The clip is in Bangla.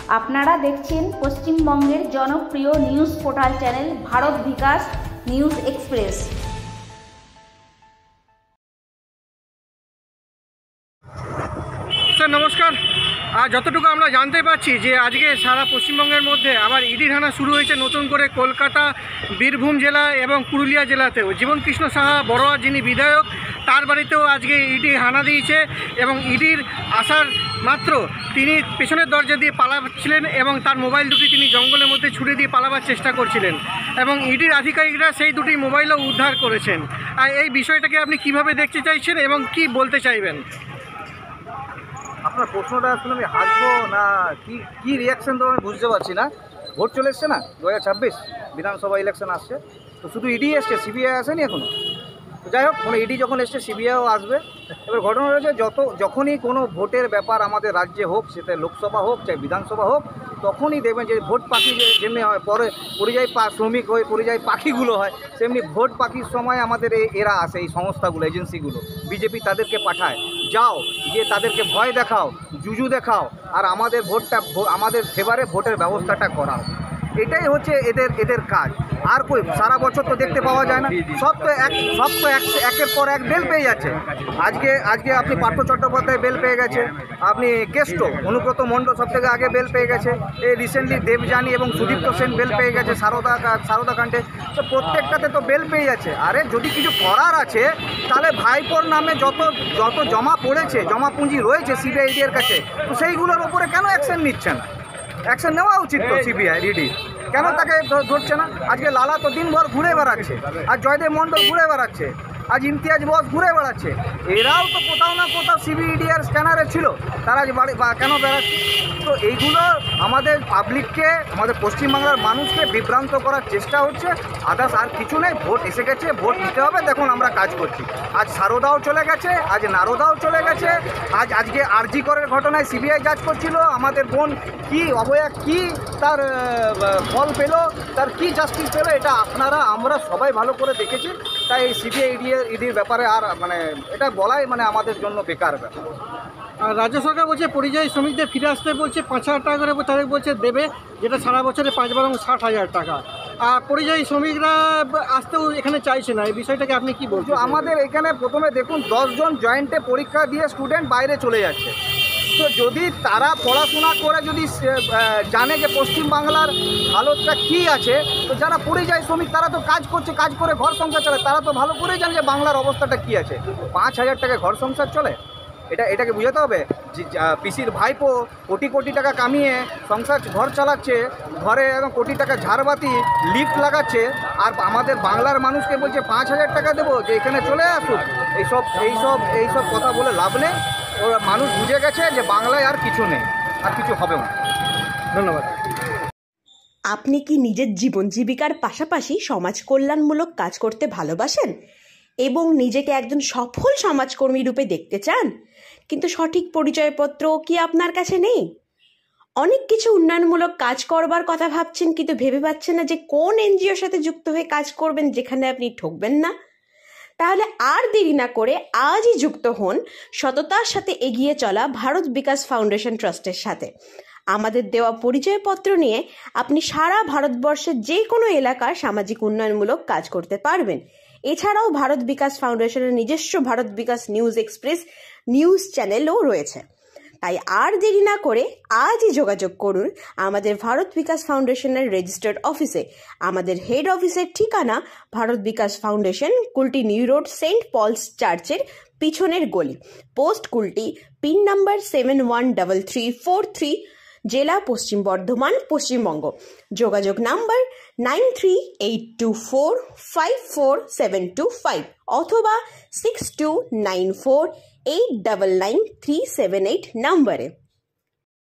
আপনারা দেখছেন পশ্চিমবঙ্গের জনপ্রিয় নিউজ পোর্টাল চ্যানেল ভারত বিকাশ নিউজ এক্সপ্রেস। স্যার নমস্কার। যতটুকু আমরা জানতে পারছি যে আজকে সারা পশ্চিমবঙ্গের মধ্যে আবার ইডি হানা শুরু হয়েছে নতুন করে কলকাতা, বীরভূম জেলা এবং পুরুলিয়া জেলাতেও। জীবনকৃষ্ণ সাহা বড়োয়া যিনি বিধায়ক, তার বাড়িতেও আজকে ইডি হানা দিয়েছে এবং ইডির আসার মাত্র তিনি পেছনের দরজা দিয়ে পালাচ্ছিলেন এবং তার মোবাইল দুটি তিনি জঙ্গলের মধ্যে ছুড়ে দিয়ে পালাবার চেষ্টা করছিলেন এবং ইডির আধিকারিকরা সেই দুটি মোবাইলও উদ্ধার করেছেন। এই বিষয়টাকে আপনি কিভাবে দেখতে চাইছেন এবং কি বলতে চাইবেন? আপনার প্রশ্নটা আসলে আমি হাসবো না কি রিয়াকশান তো আমি বুঝতে পারছি না। ভোট চলে এসছে না, 2026 বিধানসভা ইলেকশন আসছে, তো শুধু ইডি এসছে, সিবিআই আসেনি এখনও। তো যাই হোক, কোনো ইডি যখন এসছে সিবিআইও আসবে। এবার ঘটনা রয়েছে, যখনই কোনো ভোটের ব্যাপার আমাদের রাজ্যে হোক, সেটা লোকসভা হোক চাই বিধানসভা হোক, তখনই দেখবেন যে ভোট পাখি যেমনি হয়, পরে পরিযায়ী শ্রমিক হয়ে পরিযায়ী পাখিগুলো হয়, সেমনি ভোট পাখির সময় আমাদের এরা আসে, এই সংস্থাগুলো, এজেন্সিগুলো, বিজেপি তাদেরকে পাঠায়, যাও গিয়ে তাদেরকে ভয় দেখাও, জুজু দেখাও, আর আমাদের আমাদের ফেভারে ভোটের ব্যবস্থাটা করাও। এটাই হচ্ছে এদের কাজ। আর কই সারা বছর তো দেখতে পাওয়া যায় না। সব তো একের পর এক বেল পেয়ে যাচ্ছে। আজকে আপনি পার্থ চট্টোপাধ্যায় বেল পেয়ে গেছে, আপনি কেষ্ট অনুব্রত মণ্ডল সব থেকে আগে বেল পেয়ে গেছে, এই রিসেন্টলি দেবযানী এবং সুদীপ্ত সেন বেল পেয়ে গেছে সারদা কাণ্ডে। তো প্রত্যেকটাতে তো বেল পেয়ে যাচ্ছে। আরে যদি কিছু করার আছে তাহলে ভাইপোর নামে যত জমা পড়েছে, জমা পুঁজি রয়েছে সিবিআই এর কাছে, তো সেইগুলোর ওপরে কেন অ্যাকশন নিচ্ছে না? অ্যাকশন নেওয়া উচিত তো সিবিআই ইডি, কেন তাকে ধরছে না? আজকে লালা তো দিনভর ঘুরে বেড়াচ্ছে, আর জয়দেব মণ্ডল ঘুরে বেড়াচ্ছে, আজ ইমতিয়াজ বস ঘুরে বেড়াচ্ছে। এরাও তো কোথাও না কোথাও সিবিআইডি আর স্ক্যানারে ছিল, তারা কেন বেড়াচ্ছে? তো এইগুলো আমাদের পাবলিককে, আমাদের পশ্চিমবাংলার মানুষকে বিভ্রান্ত করার চেষ্টা হচ্ছে। আদার্স আর কিছু নেই। ভোট এসে গেছে, ভোট নিতে হবে, দেখুন আমরা কাজ করছি। আজ সারদাও চলে গেছে, আজ নারদাও চলে গেছে, আজকে আরজি করের ঘটনায় সিবিআই জাজ করছিল, আমাদের বোন কি অবয়া কি তার ফল পেল, তার কি জাস্টিস পেল, এটা আমরা সবাই ভালো করে দেখেছি। তাই এই সিবিআই ইডির ব্যাপারে আর এটা বলাই আমাদের জন্য বেকার ব্যাপার। রাজ্য সরকার বলছে পরিযায়ী শ্রমিকদের ফিরে আসতে বলছে 5,000 টাকা করে তাদের বলছে দেবে, যেটা সারা বছরে 5 বার 60,000 টাকা। আর পরিযায়ী শ্রমিকরা আসতেও এখানে চাইছে না, এই বিষয়টাকে আপনি কি বলছেন? আমাদের এখানে প্রথমে দেখুন 10 জন জয়েন্টে পরীক্ষা দিয়ে স্টুডেন্ট বাইরে চলে যাচ্ছে। তো যদি তারা পড়াশোনা করে যদি জানে যে পশ্চিমবাংলার হালতটা কী আছে, তো যারা পরিযায়ী শ্রমিক তারা তো কাজ করছে, কাজ করে ঘর সংসার চলে, তারা তো ভালো করেই জানে যে বাংলার অবস্থাটা কী আছে। 5,000 টাকায় ঘর সংসার চলে? এটাকে বুঝাতে হবে যে পিসির ভাইপো কোটি টাকা কামিয়ে সংসার ঘর চালাচ্ছে, ঘরে একদম কোটি টাকা ঝাড়বাতি লিফট লাগাচ্ছে, আর আমাদের বাংলার মানুষকে বলছে 5,000 টাকা দেবো যে এখানে চলে আসুক। এইসব কথা বলে লাভ নেই। ওরা মানুষ বুঝে গেছে যে বাংলায় আর কিছু নেই, আর কিছু হবেও না। ধন্যবাদ। আপনি কি নিজের জীবন জীবিকার পাশাপাশি সমাজ কল্যাণমূলক কাজ করতে ভালোবাসেন এবং নিজেকে একজন সফল সমাজকর্মী রূপে দেখতে চান, কিন্তু সঠিক পরিচয়পত্র কি আপনার কাছে নেই? অনেক কিছু উন্নয়নমূলক কাজ করবার কথা ভাবছেন, কিন্তু ভেবে পাচ্ছেন না যে কোন এনজিওর সাথে যুক্ত হয়ে কাজ করবেন যেখানে আপনি ঠকবেন না? তাহলে আর দেরি না করে আজই যুক্ত হন সততার সাথে এগিয়ে চলা ভারত বিকাশ ফাউন্ডেশন ট্রাস্টের সাথে। আমাদের দেওয়া পরিচয়পত্র নিয়ে আপনি সারা ভারতবর্ষের যে কোনো এলাকার সামাজিক উন্নয়নমূলক কাজ করতে পারবেন। এছাড়াও ভারত বিকাশ ফাউন্ডেশনের নিজস্ব ভারত বিকাশ নিউজ এক্সপ্রেস নিউজ চ্যানেলও রয়েছে। তাই আর দেরি না করে আজই যোগাযোগ করুন আমাদের ভারত বিকাশ ফাউন্ডেশনের রেজিস্টার্ড অফিসে। আমাদের হেড অফিসের ঠিকানা Bharat Bikash foundation, Kulti new road, saint Paul's চার্চের পিছনের গলি, পোস্ট কুলটি, পিন নাম্বার 713343, জেলা পশ্চিম বর্ধমান, পশ্চিমবঙ্গ। যোগাযোগ নাম্বার 9382454725 অথবা 6294899378 নম্বরে।